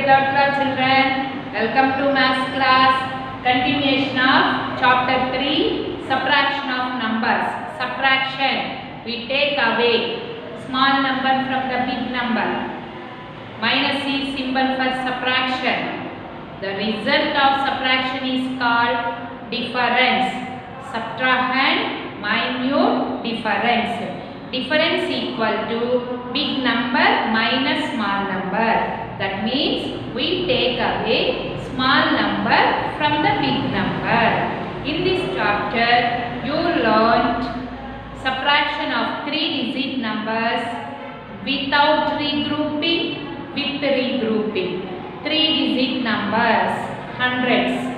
Vidyartha children, welcome to maths class. Continuation of chapter 3, subtraction of numbers. Subtraction, we take away small number from the big number. Minus is symbol for subtraction. The result of subtraction is called difference. Subtrahend, minute difference. Difference equal to big number minus small number. That means we take away small number from the big number. In this chapter, you learnt subtraction of 3-digit numbers without regrouping, with regrouping. 3-digit numbers, hundreds.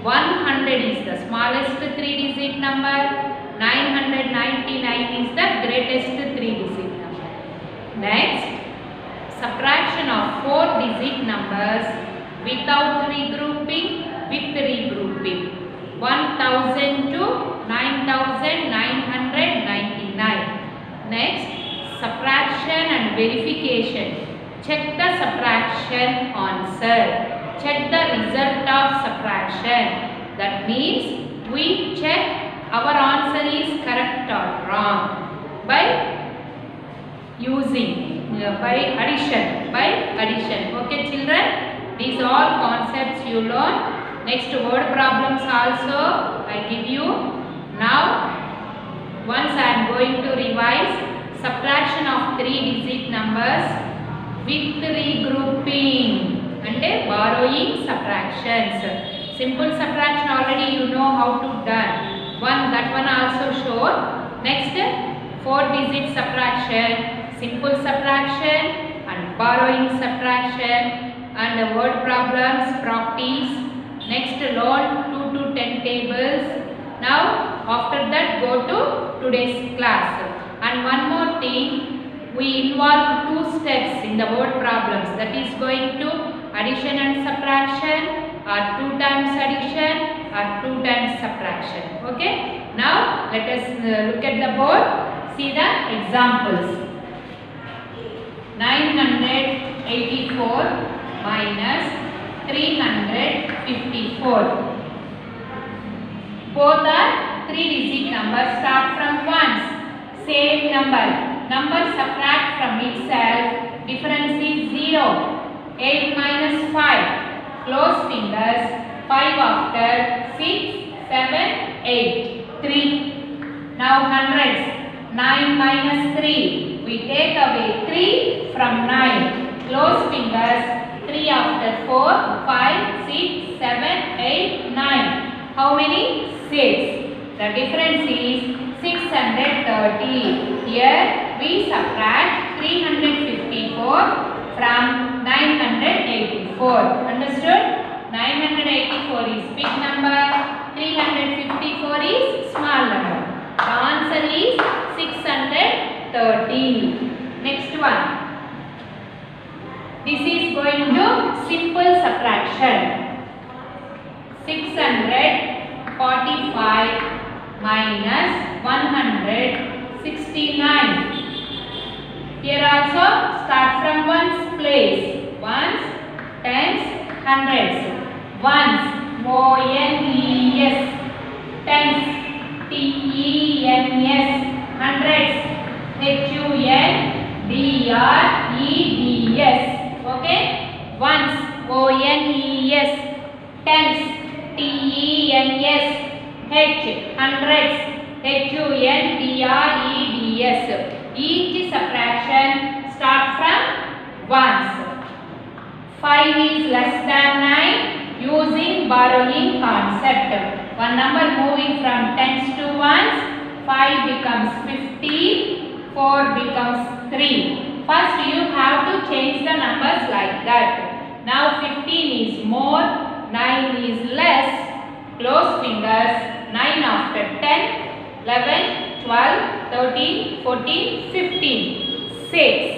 100 is the smallest 3-digit number. 999 is the greatest 3-digit number. Next, subtraction of 4-digit numbers without regrouping, with regrouping. 1000 to 9999. Next, subtraction and verification. Check the subtraction answer. Check the result of subtraction. That means we check our answer is correct or wrong by using by addition. Okay children, these all concepts you learn. Next word problems also I give you. Now once I am going to revise subtraction of 3-digit numbers with regrouping and borrowing subtractions. Simple subtraction already you know how to done. That one also showed. Next 4-digit subtraction, simple subtraction and borrowing subtraction, and word problems practice. Next learn 2 to 10 tables. Now after that go to today's class. And one more thing, we involve 2 steps in the word problems, that is going to addition and subtraction, or 2 times addition or 2 times subtraction. Okay, now let us look at the board, see the examples. 984 minus 354. Both are 3-digit numbers, start from ones. Same number subtract from itself, difference is 0. 8 minus 5, close fingers, 5 after, 6, 7, 8, 3. Now hundreds, 9 minus 3, we take away 3 from 9, close fingers, 3 after, 4, 5, 6, 7, 8, 9. How many? 6. The difference is 630. Here we subtract 354 from 984. Understood? 984 is big number, 354 is small number. The answer is 630. Next one. This is going to simple subtraction. 645 minus 169. Here also start from ones place. Ones, tens, hundreds. Ones, O-N-E-S. Tens, T-E-N-S. Hundreds, H-U-N-D-R-E-D-S. Okay? Ones, O-N-E-S. Tens, T-E-N-S. H, hundreds, H-U-N-D-R-E-D-S. Each subtraction start from ones. 5 is less than 9 using borrowing concept. One number moving from tens to ones, 5 becomes 15, 4 becomes 3. First you have to change the numbers like that. Now 15 is more, 9 is less, close fingers, 9 after 10, 11, 12, 13, 14, 15, 6.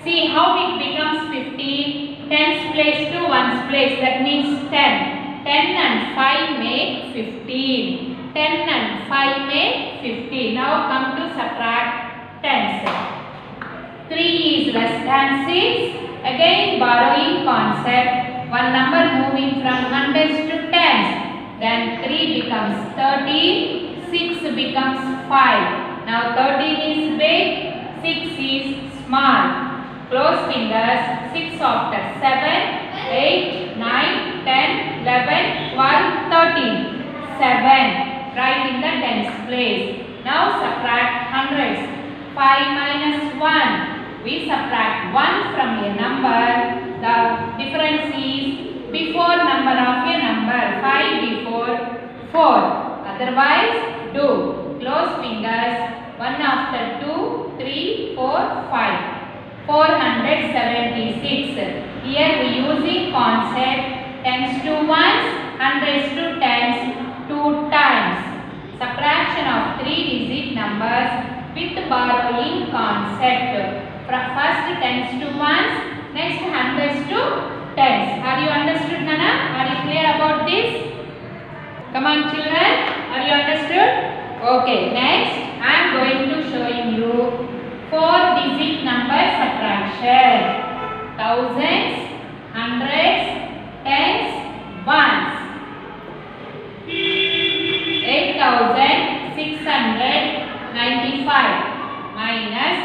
See how it becomes 15, tens place to ones place, that means 10. 10 and 5 make 15. 10 and 5 make 15. Now come to subtract tens. 3 is less than 6, Again borrowing concept, one number moving from hundreds to tens. Then 3 becomes 13, 6 becomes 5. Now 13 is big, 6 is small. Close fingers, 6 after 7, 8, 9, 10, 11, 12, 13. 7. Write in the tens place. Now subtract hundreds. 5 minus 1. We subtract 1 from a number. The difference is before number of a number. 5 before 4. Otherwise, do. Close fingers. 1 after 2, 3, 4, 5. 476. Here we using concept tens to ones, hundreds to tens 2 times. Subtraction of 3-digit numbers with borrowing concept. First tens to ones, next hundreds to tens. Are you understood, Nana? Are you clear about this? Come on children, are you understood? Okay, next I am going to show you 4-digit number subtraction. Thousands, hundreds, tens, ones. 8,695 minus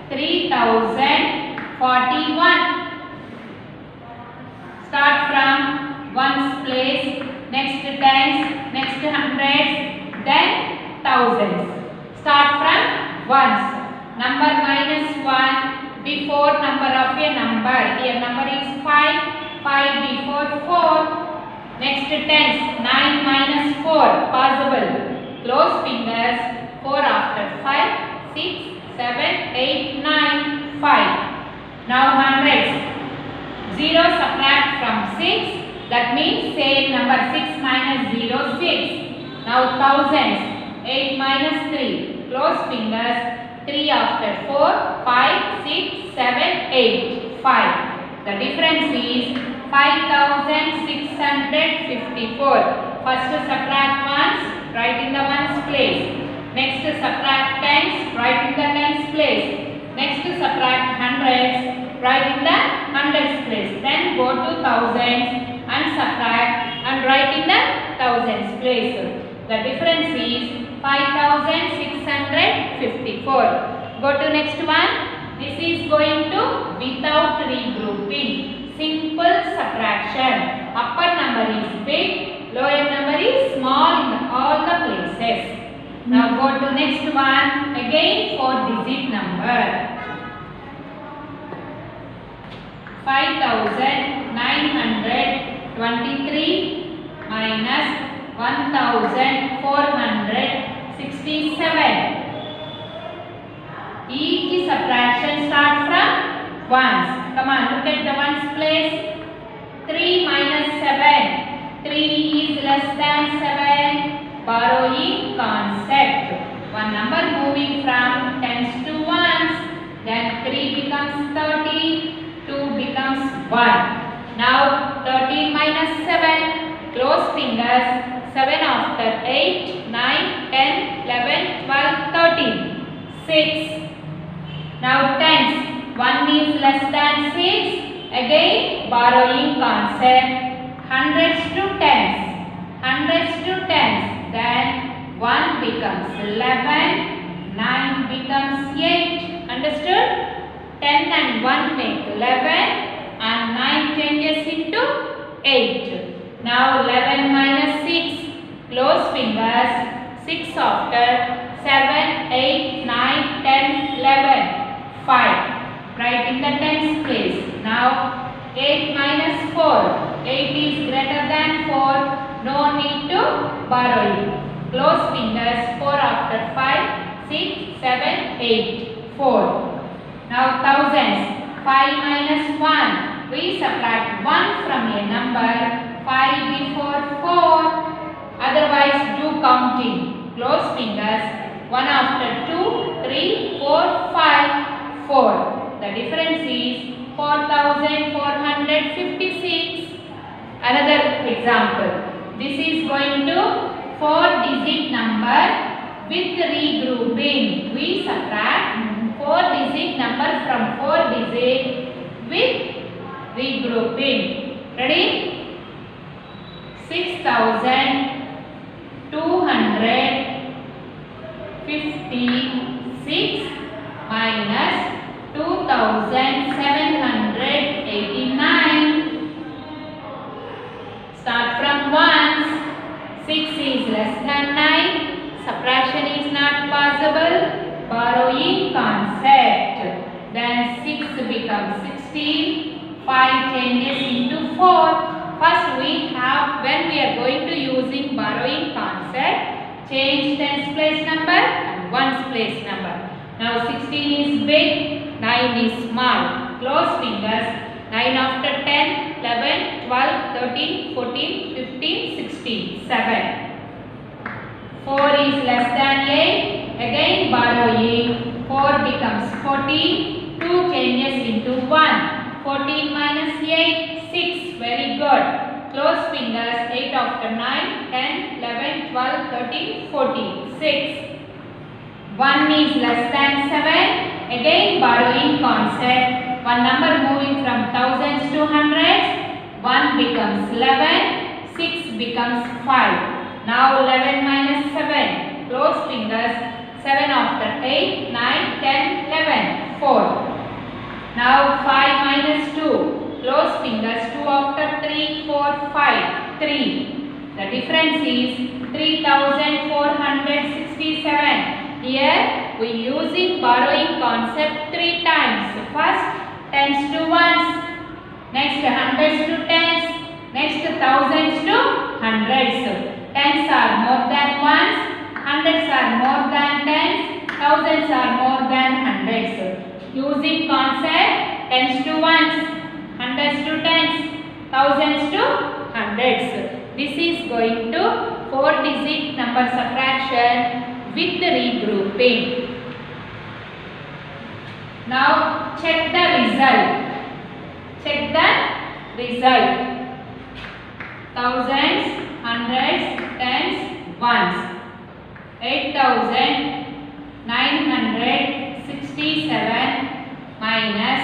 3,041. Start from ones place, next tens, next hundreds, then thousands. Start from ones. Number minus 1 before number of a number. Here number is 5. 5 before 4. Next tens. 9 minus 4. Possible. Close fingers. 4 after 5. 6, 7, 8, 9, 5. Now hundreds. 0 subtract from 6. That means same number. 6 minus 0, 6. Now thousands. 8 minus 3. Close fingers. 3 after 4, 5, 6, 7, 8, 5. The difference is 5,654. First subtract ones, write in the ones place. Next subtract tens, write in the tens place. Next subtract hundreds, write in the hundreds place. Then go to thousands and subtract and write in the thousands place. The difference is 5,654. Go to next one. This is going to without regrouping. Simple subtraction. Upper number is big, lower number is small in all the places. Now go to next one. Again 4-digit number. 5,923 minus 1,467. Each subtraction start from ones. Come on, look at the ones place. 3 minus 7. 3 is less than 7. Borrowing concept. One number moving from tens to ones. Then 3 becomes 13. 2 becomes 1. Now 13 minus 7. Close fingers. 7 after 8, 9, 10, 11, 12, 13. 6. Now tens. 1 is less than 6. Again borrowing concept. Hundreds to tens. Hundreds to tens. Then 1 becomes 11. 9 becomes 8. Understood? 10 and 1 make 11. And 9 changes into 8. Now 11 minus 6. Close fingers. 6 after 7, 8, 9, 10, 11. 5. Write in the tens place. Now 8 minus 4. 8 is greater than 4. No need to borrow it. Close fingers. 4 after 5, 6, 7, 8, 4. Now thousands. 5 minus 1. We subtract 1 from a number. 5 before 4. Otherwise do counting. Close fingers. 1 after 2, 3, 4, 5, 4. The difference is 4,456. Another example. This is going to 4-digit number with regrouping. We subtract 4-digit number from 4-digit with regrouping. Ready? 6,256 minus 2,789. Start from ones. 6 is less than 9. Subtraction is not possible. Borrowing concept. Then 6 becomes 16. 5 changes into 4. First we have, when we are going to using borrowing concept, change tens place number and ones place number. Now 16 is big, 9 is small. Close fingers. 9 after 10, 11, 12, 13, 14, 15, 16, 7. 4 is less than 8. Again borrowing. 4 becomes 14. 2 changes into 1. 14 minus 8, 6. Very good. Close fingers. 8 after 9, 10, 11, 12, 13, 14, 6. 1 is less than 7. Again borrowing concept. One number moving from thousands to hundreds. 1 becomes 11. 6 becomes 5. Now 11 minus 7. Close fingers. 7 after 8, 9, 10, 11, 4. Now 5 minus 2. Close fingers. 2 after 3, 4, 5, 3. The difference is 3,467. Here we using borrowing concept 3 times. First tens to ones, next hundreds to tens, next thousands to hundreds. Tens are more than ones, hundreds are more than tens, thousands are more than hundreds. Using concept tens to ones, hundreds to tens, thousands to hundreds. This is going to 4-digit number subtraction with regrouping. Now check the result. Check the result. Thousands, hundreds, tens, ones. 8,967 minus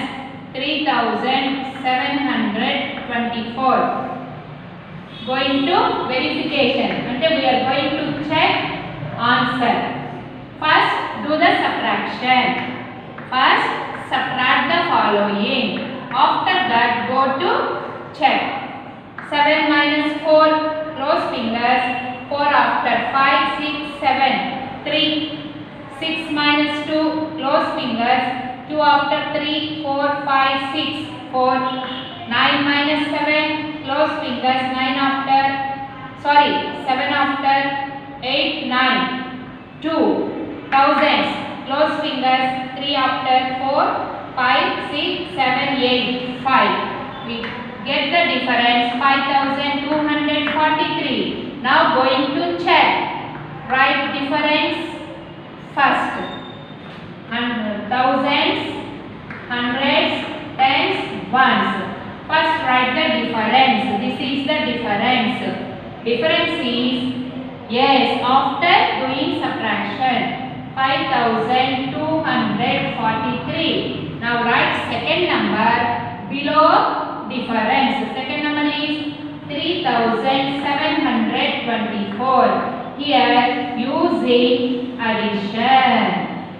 3,724. Going to verification. And we are going to check answer. First do the subtraction. First subtract the following. After that go to check. 7 minus 4. Close fingers. 4 after 5, 6, 7, 3. 6 minus 2. Close fingers. 2 after 3, 4, 5, 6, 4. 9 minus 7. Close fingers. 7 after 8, 9. 2. Thousands. Close fingers. 3 after 4, 5, 6, 7, 8, 5. We get the difference 5,243. Now going to check. Write difference first. Thousands, hundreds, tens, ones. First write the difference. This is the difference. Difference is, yes, after doing subtraction. 5,243. Now write second number below difference. Second number is 3,724. Here using addition.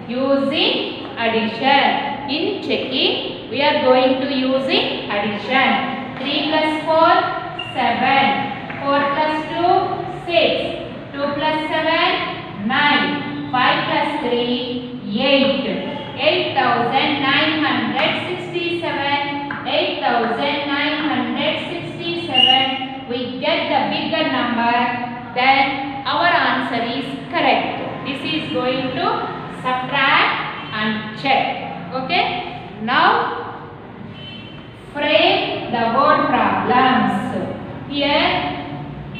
Using addition. In checking we are going to using addition. 3 plus 4, 7. 4 plus 2, 6. 2 plus 7, 9. 5 plus 3, 8. 8,967. 8,967. We get the bigger number. Then our answer is correct. This is going to subtract and check. Okay. Now frame the word problems. Here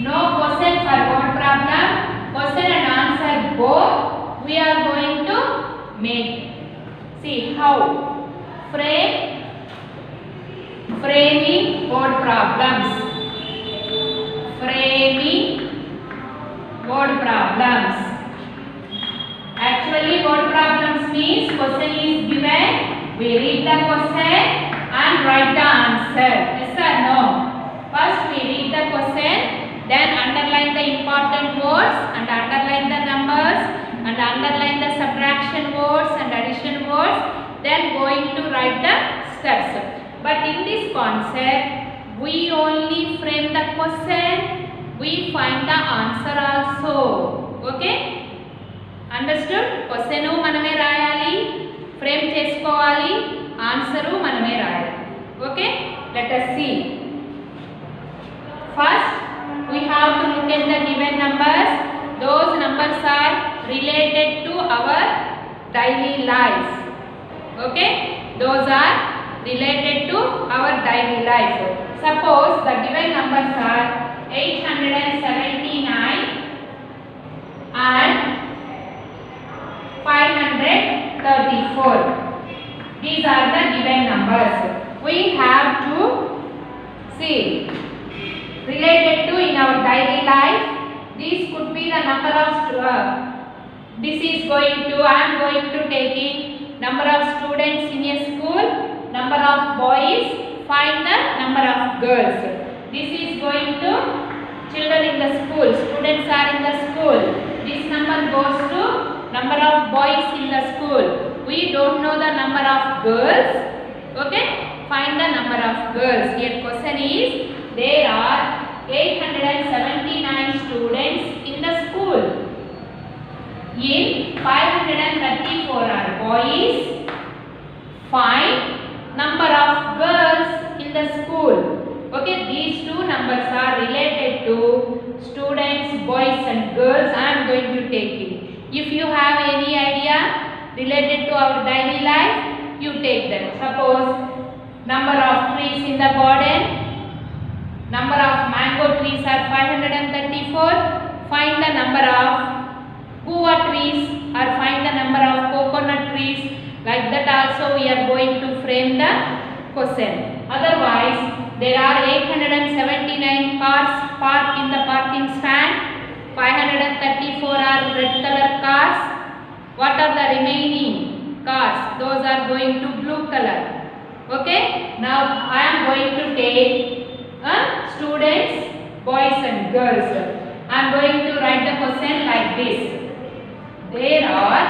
no question for word problem. Question and answer both we are going to make. See how. Framing word problems. Framing word problems. Actually word problems means question is given, we read the question and write the answer. answer? Yes or no? First we read the question, then underline the important words and underline the numbers and underline the subtraction words and addition words, then going to write the steps. But in this concept, we only frame the question, we find the answer also. Okay? Understood? Question maname rayali, frame chesukovali, answer maname rayali. Okay? Let us see. First, we have to look at the given numbers. Those numbers are related to our daily life. Okay? Those are related to our daily life. Suppose the given numbers are 879 and 534. These are the given numbers. We have to see related to in our daily life. These could be the number of this is going to, I am going to taking number of students in a school, number of boys, find the number of girls. This is going to children in the school, students are in the school. This number goes to number of boys in the school. We don't know the number of girls. Okay? Find the number of girls. Here question is, there are 879 students in the school. In 534 are boys. Find number of girls in the school. Okay, these two numbers are related to students, boys and girls. I am going to take it. If you have any idea related to our daily life, you take them. Suppose number of trees in the garden, number of mango trees are 534. Find the number of guava trees or find the number of coconut trees. Like that also we are going to frame the question. Otherwise, there are 879 cars parked in the parking stand. 534 are red color cars. What are the remaining cars? Those are going to blue color. Okay? Now I am going to take students, boys and girls. I am going to write the question like this. There are,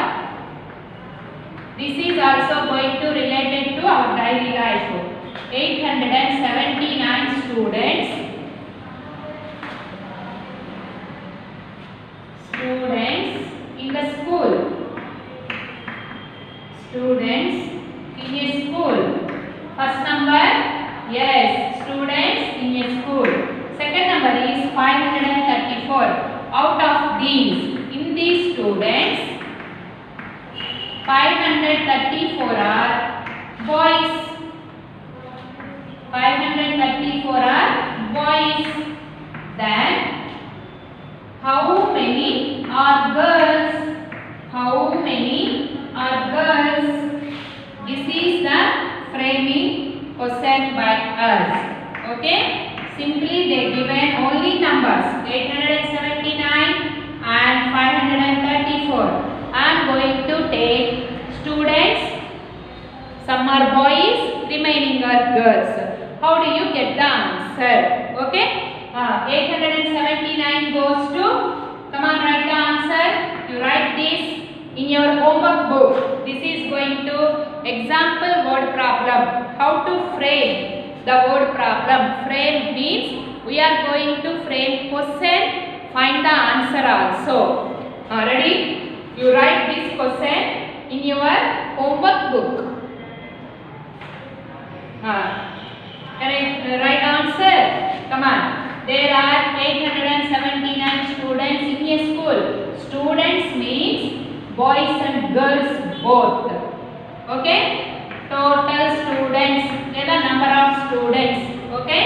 this is also going to related to our daily life. 879 students in the school. Students in a school. First number, yes, students in a school. Second number is 534. Out of these, in these students, 534 are boys. 534 are boys. Then, how many are girls? How many are girls? This is the framing question by us. Okay? Simply they given only numbers 879 and 534. I am going to take students. Some are boys, remaining are girls. How do you get the answer? Okay? 879 goes to, come on, write the answer. You write this in your homework book. This is going to example word problem. How to frame the word problem. Frame means we are going to frame question, find the answer also. Ready? You write this question in your homework book. Can I write answer? Come on. There are 879 students in a school. Students means boys and girls both. Okay? Total students, the number of students. Okay?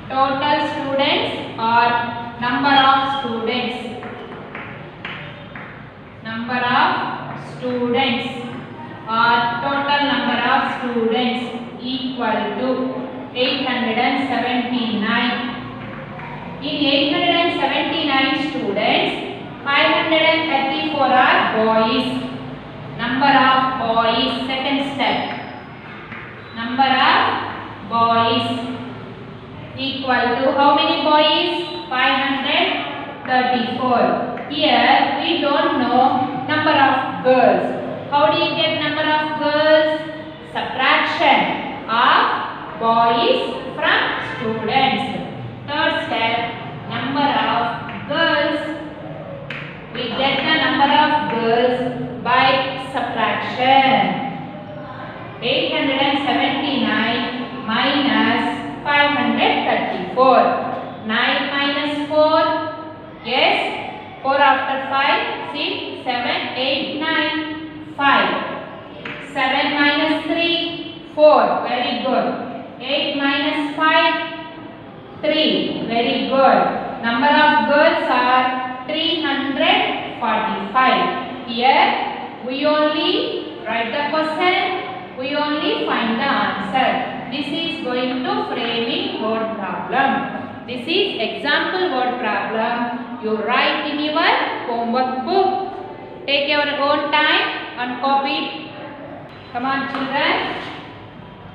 Total students or number of students. Number of students or total number of students equal to 879. In 879 students, 534 are boys. Number of boys, second step. Number of boys equal to how many boys? 534. Here we don't know number of girls. How do you get number of girls? Subtraction of boys from students. Third step, number of girls. We get the number of girls by subtraction. 879 minus 534. 9 minus 4. Yes. 4 after 5. 6, 7, 8, 9. 5. 7 minus 3. 4. Very good. 8 minus 5. 3. Very good. Number of girls are 345. Here we only write the question. We only find the answer. This is going to framing word problem. This is example word problem. You write in your homework book. Take your own time and copy it. Come on children.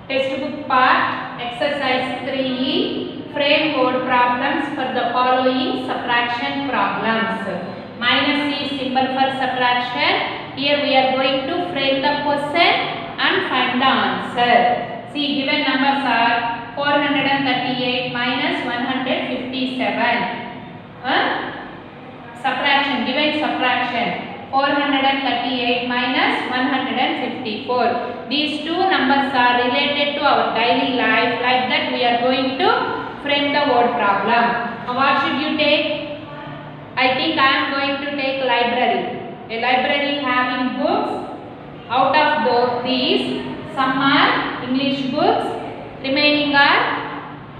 Textbook part exercise 3E. Frame word problems for the following subtraction problems. Minus is symbol for subtraction. Here we are going to frame the question and find the answer. See, given numbers are 438 minus 157. Subtraction, given subtraction. 438 minus 154. These two numbers are related to our daily life. Like that we are going to frame the word problem. What should you take? I think I am going to take library. A library having books. Out of these, some are English books, remaining are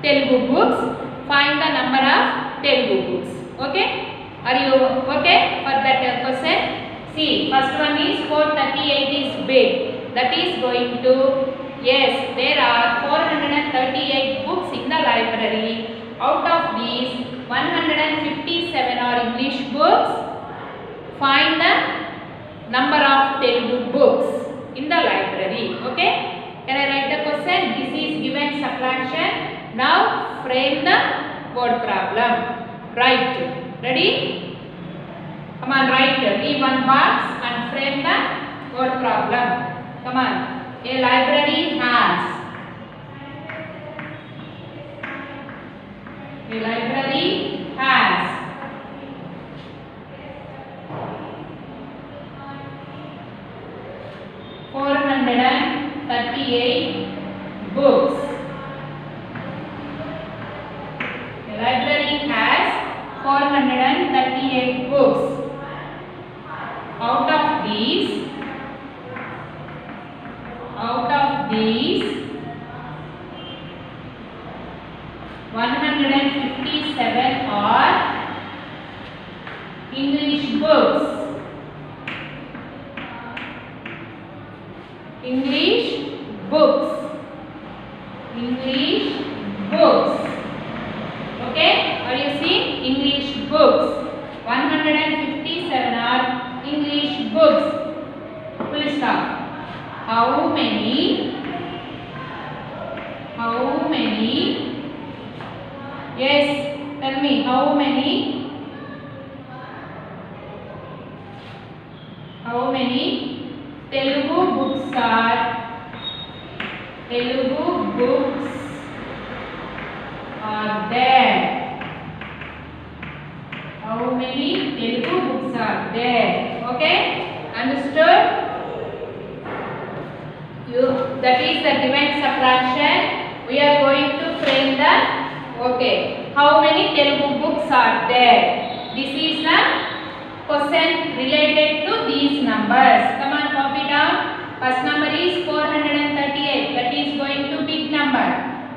Telugu books. Find the number of Telugu books. Okay? Are you okay for that question? See, first one is 438 is big. That is going to, yes, there are 438 books in the library. Out of these, 157 are English books. Find the number of Telugu books in the library. Okay? Can I write the question? This is given subtraction. Now frame the word problem. Write. Ready? Come on, write. Leave one box and frame the word problem. Come on. A library has. A library has. Books. The library has 438 books. Out of these 157 are English books. English books. English books. Okay? Are you seeing? English books. 157 are English books. Full stop. How many? Yes, tell me. How many Telugu books are there? How many Telugu books are there? Okay? Understood? That is the given subtraction. We are going to frame the, okay, how many Telugu books are there? This is the question related to these numbers. Come on, copy down. First number is 438. That is going to big number.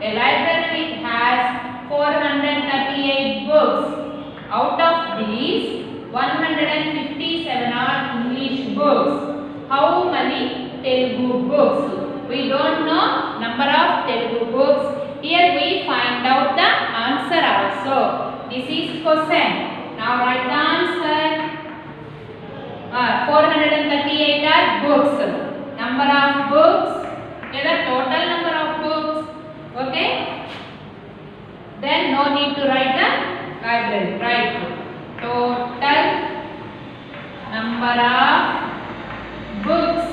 A library has 438 books. Out of these, 157 are English books. How many Telugu books? We don't know number of Telugu books. Here we find out the answer also. This is question. Now write the answer. 438 are books. Number of books. The total number of books. Okay. Then no need to write the library. Right. Total number of books.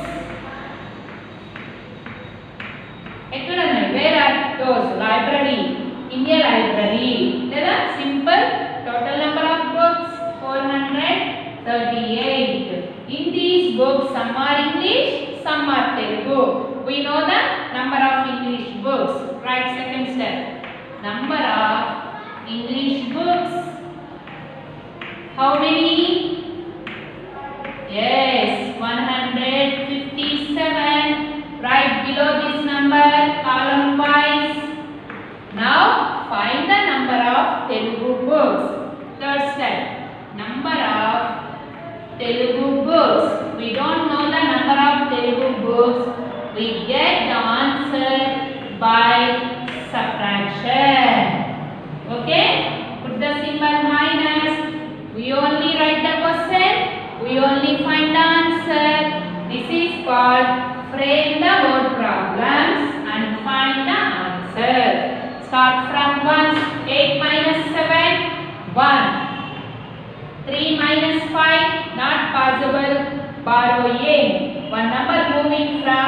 Where are those? Library. In a library. There are simple total number of books 438. In these books, some are English, some are Telugu. We know the number of English books. Right, second step. Number of English books. How many? Yes, 157. Right below this number, column wise. Now, find the number of Telugu books. Third step. Number of Telugu books. We don't know the number of Telugu books. We get the answer by subtraction. Okay? Put the symbol minus. We only write the question. We only find the answer. This is called frame the word problems and find the answer. Start from 1. 8 minus 7. 1. 3 minus 5. Not possible. Borrowing. One number moving from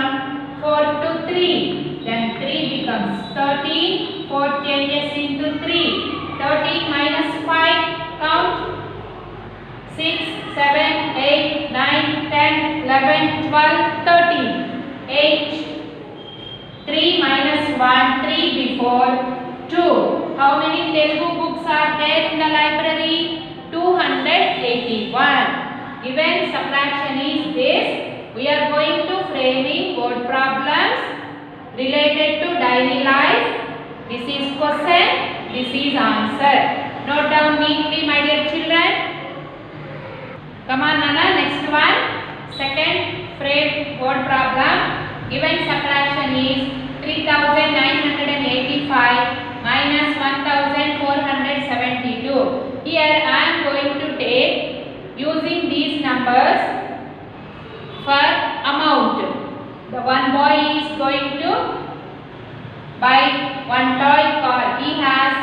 4 to 3. Then 3 becomes 13. 4 changes into 3. 13 minus 5. Count. 6, 7, 8, 9, 10, 11, 12, 13. 8. 3 minus 1. 3 before 2. How many Telugu books are there in the library? 281. Given subtraction is this, we are going to framing word problems related to daily life. This is question, this is answer. Note down neatly, my dear children. Come on, Nana, next one. Second frame word problem. Given subtraction is 3985 minus 1472. Here I am going to take using these numbers for amount. The one boy is going to buy one toy car. He has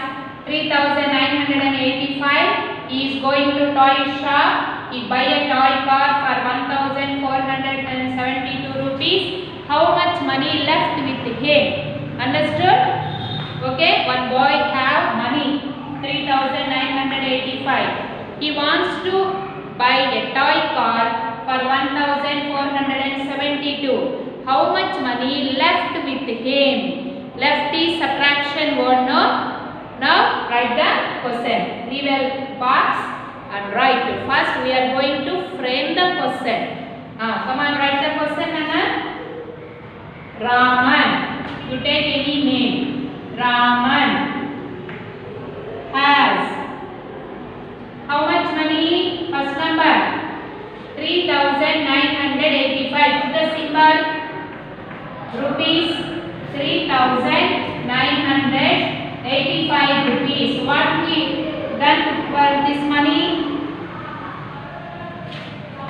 3985. He is going to toy shop. He buy a toy car for 1472 rupees. How much money left with him? Understood? Okay, one boy have money 3985. He wants to buy a toy car for 1472. How much money left with him? Left is subtraction word, no? Now write the question. Leave a box and write. First we are going to frame the question. Come on, write the question, Nana. Raman. You take any name. Raman has how much money? First number 3985. Put the symbol rupees. 3985 rupees. What we done for this money?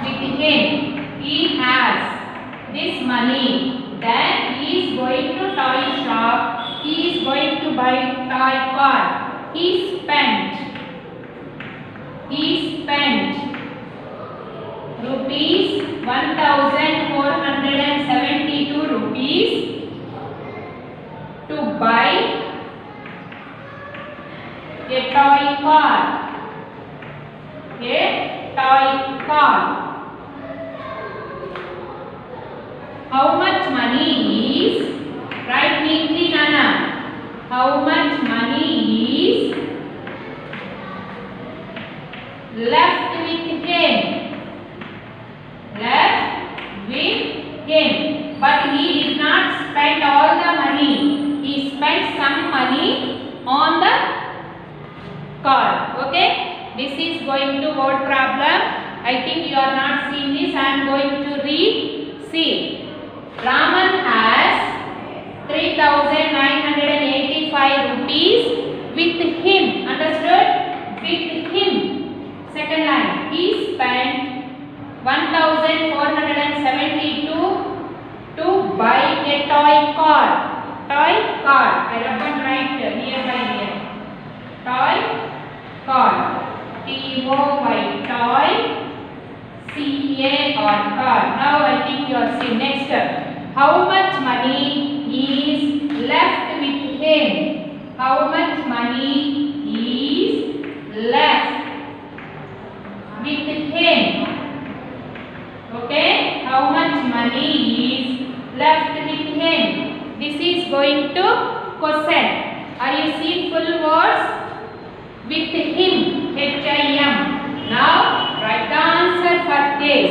With him, he has this money. Then he is going to toy shop. He is going to buy toy car. He spent rupees 1472 rupees to buy a toy car. How much money is, write neatly, Nana. How much money is left with him? But he did not spend all the money. He spent some money on the car. Okay? This is going to word problem. I think you are not seeing this. I am going to read. See. Raman has 3985 rupees with him. Understood? With him. Second line. He spent 1472 to buy a toy car. I rub and write nearby here. car. T-O-Y, toy. C-A-R, car. Now I think you are seeing. Next, how much money is left with him? How much money is left with him? Okay, how much money is left with him? This is going to question. Are you seeing full words? With him, H-I-M. Now write the answer for this.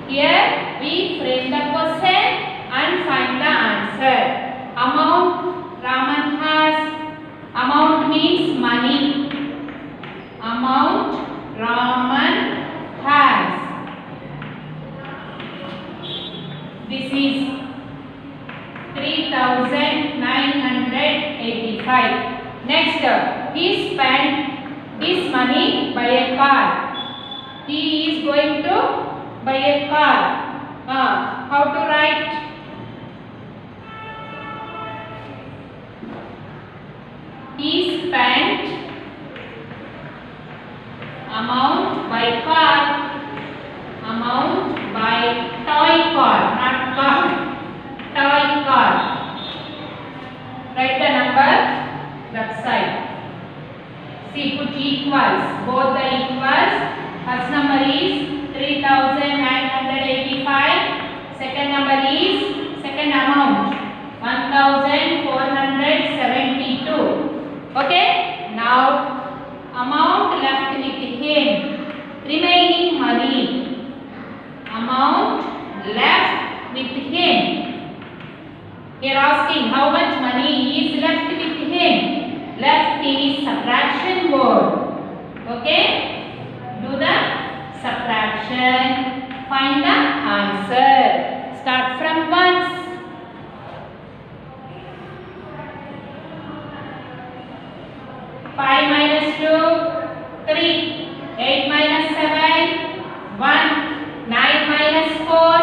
Here we frame the question and find the answer. Amount Raman has. Amount means money. Amount Raman has. This is 3,985. Next, he spent this money by a car. He is going to buy a car. How to write? He spent amount by car. Amount by toy car, not car. Toy car. Write the number that side. See, put equals. Both the equals. First number is 3,985. Second number is second amount 1,472. Okay. Now amount left with him. Remaining money. Amount left with him. Here asking how much money is left with him. Left is subtraction word. Okay. Do the subtraction. Find the answer. Start from ones. 5 minus 2, 3. 8 minus 7, 1. 9 minus 4.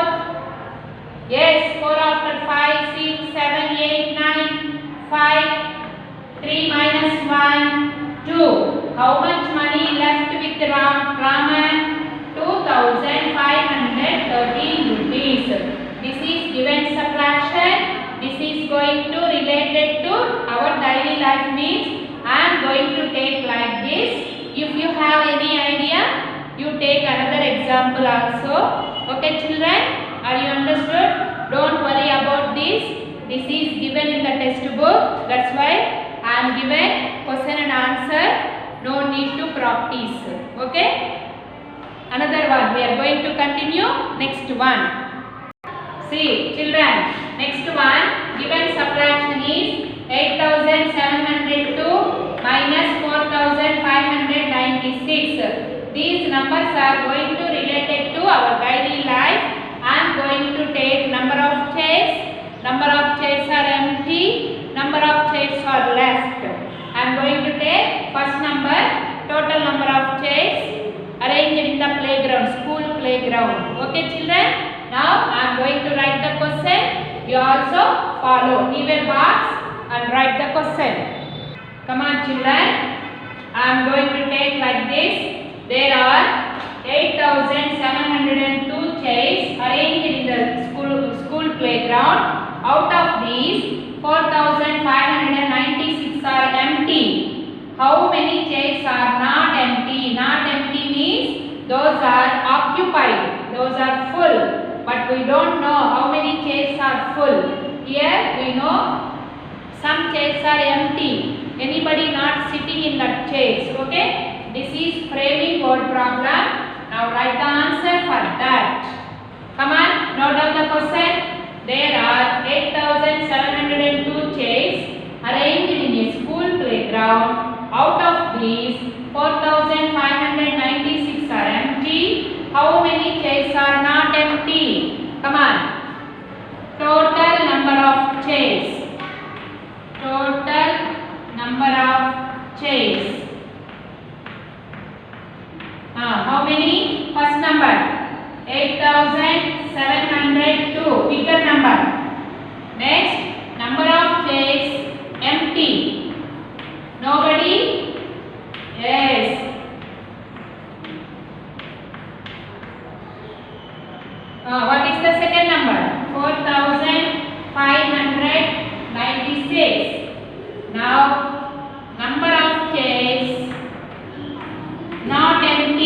Yes, 4 after 5, 6, 7, 8, 9, 5. 3 minus 1, 2. How much money left with Raman? 2,513 rupees. This is given subtraction. This is going to related to our daily life means I am going to take like this. If you have any idea, you take another example also. Okay children, are you understood? Don't worry about this. This is given in the textbook. That's why I am given question and answer. No need to practice. Okay. Another one. We are going to continue. Next one. See children. Next one. Given subtraction is 8,702 minus 4,596. These numbers are going to related to our daily life. I am going to take number of chairs. Number of chairs are empty. Number of chairs are left. I am going to take first number. Total number of chairs arranged in the playground. School playground. Okay children. Now I am going to write the question. You also follow. Give a box and write the question. Come on children. I am going to take like this. There are 8,702 chairs arranged in the school playground. Out of these, 4,596 are empty. How many chairs are not empty? Not empty means those are occupied. Those are full. But we don't know how many chairs are full. Here we know some chairs are empty. Anybody not sitting in that chairs. Okay. This is framing word problem. Now write the answer for that. Come on, note down the question. There are 8,702 chairs arranged in a school playground. Out of these, 4,596 are empty. How many chairs are not empty? Come on. Total number of chairs. Total number of chairs. How many? First number 8,702, bigger number. Next, number of chairs empty. Nobody? Yes.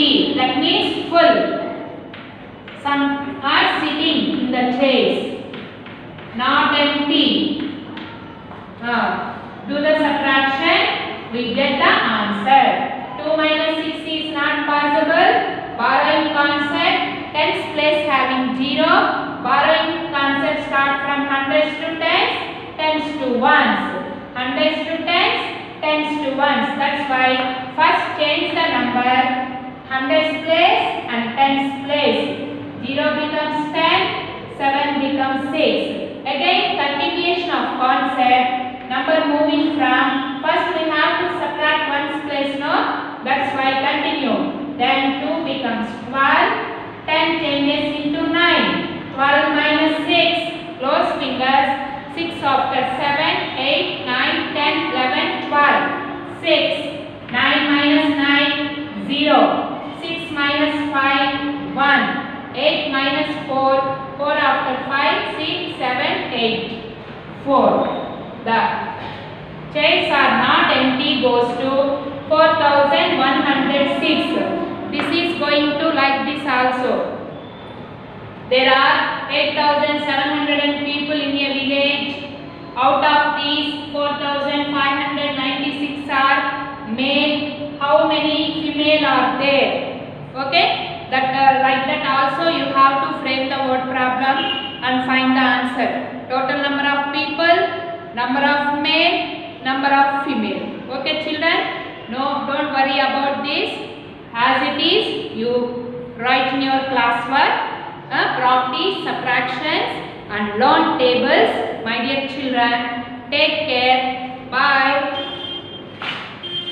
empty. That means full. Some are sitting in the chairs. Not empty. Do the subtraction. We get the answer. 2 minus 6 is not possible. Borrowing concept. Tens place having 0. Borrowing concept start from hundreds to tens. Tens to ones. Hundreds to tens. Tens to ones. That's why first change the number. Hundreds place and tens place. 0 becomes 10. 7 becomes 6. Again continuation of concept. Number moving from first we have to subtract ones place, no? That's why continue. Then 2 becomes 12. 10 changes into 9. 12 minus 6. Close fingers. 6 after 7, 8, 9, 10, 11, 12. 6. 9 minus 9, 0. 6 minus 5, 1. 8 minus 4, 4 after 5, 6, 7, 8. 4. The chairs are not empty goes to 4106. This is going to like this also. There are 8700 people in a village. Out of these 4596 are male. How many female are there? Okay, that like that also you have to frame the word problem and find the answer. Total number of people, number of male, number of female. Okay children, no, don't worry about this. As it is, you write in your classwork. Properties, subtractions and learn tables. My dear children, take care. Bye.